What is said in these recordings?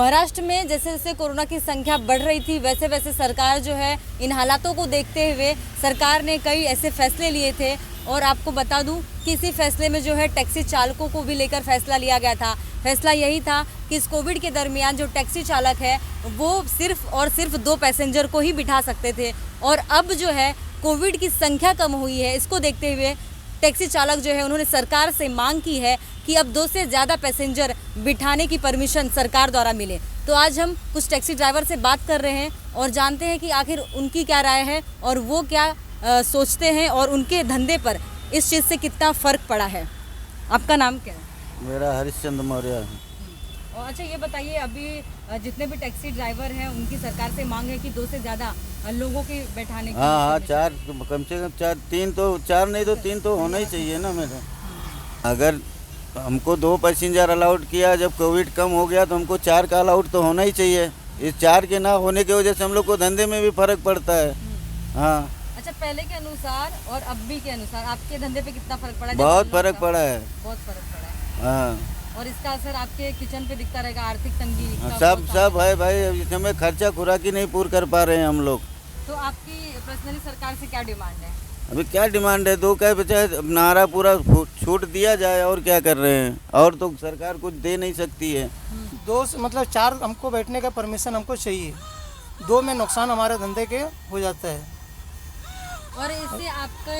महाराष्ट्र में जैसे जैसे कोरोना की संख्या बढ़ रही थी वैसे वैसे सरकार जो है इन हालातों को देखते हुए सरकार ने कई ऐसे फैसले लिए थे। और आपको बता दूं कि इसी फैसले में जो है टैक्सी चालकों को भी लेकर फैसला लिया गया था। फैसला यही था कि इस कोविड के दरमियान जो टैक्सी चालक है वो सिर्फ और सिर्फ 2 पैसेंजर को ही बिठा सकते थे। और अब जो है कोविड की संख्या कम हुई है, इसको देखते हुए टैक्सी चालक जो है उन्होंने सरकार से मांग की है कि अब 2 से ज़्यादा पैसेंजर बिठाने की परमिशन सरकार द्वारा मिले। तो आज हम कुछ टैक्सी ड्राइवर से बात कर रहे हैं और जानते हैं कि आखिर उनकी क्या राय है और वो क्या सोचते हैं और उनके धंधे पर इस चीज़ से कितना फ़र्क पड़ा है। आपका नाम क्या है? मेरा हरिश्चंद्र मौर्य है। और अच्छा ये बताइए, अभी जितने भी टैक्सी ड्राइवर हैं उनकी सरकार से मांग है कि 2 से ज़्यादा लोगों के बैठाने की। हाँ, 4 कम से कम 4, 3 तो 4 नहीं तो 3 तो होना ही चाहिए ना मेरा। अगर हमको 2 पैसेंजर अलाउड किया, जब कोविड कम हो गया तो हमको 4 का अलाउड तो होना ही चाहिए। इस 4 के ना होने की वजह से हम लोग को धंधे में भी फर्क पड़ता है। हाँ। अच्छा, पहले के अनुसार और अब भी के अनुसार आपके धंधे पे कितना फर्क पड़ा है? बहुत फर्क पड़ा है। बहुत फर्क पड़ा है। हाँ। और इसका असर आपके किचन पे दिखता रहेगा, आर्थिक तंगी का सब है भाई। इस समय खर्चा खुराकी नहीं पूरा कर पा रहे हैं हम लोग। तो आपकी पर्सनली सरकार से क्या डिमांड है? अभी क्या डिमांड है? 2 का बचा नारा पूरा छूट दिया जाए और क्या कर रहे हैं, और तो सरकार कुछ दे नहीं सकती है। 2 मतलब 4 हमको बैठने का परमिशन हमको चाहिए। 2 में नुकसान हमारे धंधे के हो जाता है। और इससे आपके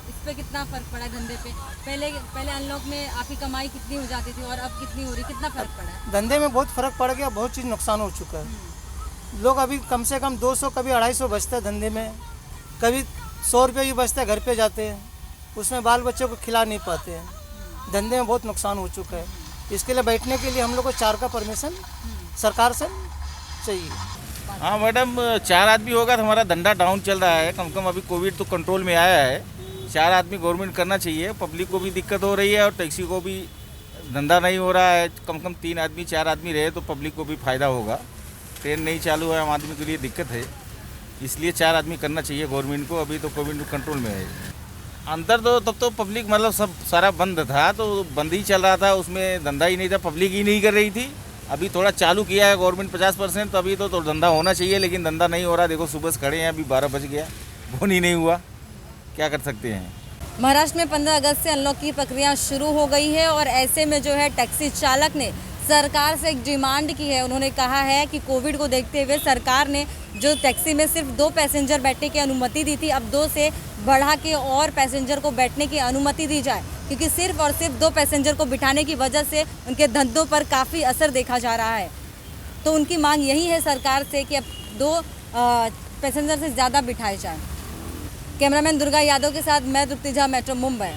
इस पे कितना फर्क पड़ा है धंधे पे? पहले अनलॉक में आपकी कमाई कितनी हो जाती थी और अब कितनी हो रही, कितना फर्क पड़ा है? धंधे में बहुत फर्क पड़ गया, बहुत चीज़ नुकसान हो चुका है। लोग अभी कम से कम 200 कभी 250 बचता है धंधे में, कभी 100 रुपये भी बचता है, घर पे जाते हैं, उसमें बाल बच्चों को खिला नहीं पाते हैं। धंधे में बहुत नुकसान हो चुका है। इसके लिए बैठने के लिए हम लोग को 4 का परमिशन सरकार से चाहिए। हाँ मैडम, 4 आदमी होगा तो हमारा धंधा डाउन चल रहा है। कम अभी कोविड तो कंट्रोल में आया है। 4 आदमी गवर्नमेंट करना चाहिए। पब्लिक को भी दिक्कत हो रही है और टैक्सी को भी धंधा नहीं हो रहा है। कम 3 आदमी 4 आदमी रहे तो पब्लिक को भी फ़ायदा होगा। ट्रेन नहीं चालू है, आम आदमी के लिए दिक्कत है, इसलिए 4 आदमी करना चाहिए गवर्नमेंट को। अभी तो कोविड कंट्रोल में है। अंदर तो तब तो पब्लिक मतलब सब सारा बंद था, तो बंद ही चल रहा था, उसमें धंधा ही नहीं था, पब्लिक ही नहीं कर रही थी। अभी थोड़ा चालू किया है गवर्नमेंट 50%, तो अभी तो धंधा होना चाहिए, लेकिन धंधा नहीं हो रहा। देखो सुबह से खड़े हैं, अभी 12 बज गया, फोन ही नहीं हुआ, क्या कर सकते हैं। महाराष्ट्र में 15 अगस्त से अनलॉक की प्रक्रिया शुरू हो गई है और ऐसे में जो है टैक्सी चालक ने सरकार से एक डिमांड की है। उन्होंने कहा है कि कोविड को देखते हुए सरकार ने जो टैक्सी में सिर्फ 2 पैसेंजर बैठने की अनुमति दी थी, अब 2 से बढ़ा के और पैसेंजर को बैठने की अनुमति दी जाए, क्योंकि सिर्फ और सिर्फ 2 पैसेंजर को बिठाने की वजह से उनके धंधों पर काफ़ी असर देखा जा रहा है। तो उनकी मांग यही है सरकार से कि अब 2 पैसेंजर से ज़्यादा बिठाए जाएँ। कैमरामैन दुर्गा यादव के साथ मैं तृप्ति झा, मेट्रो मुंबई।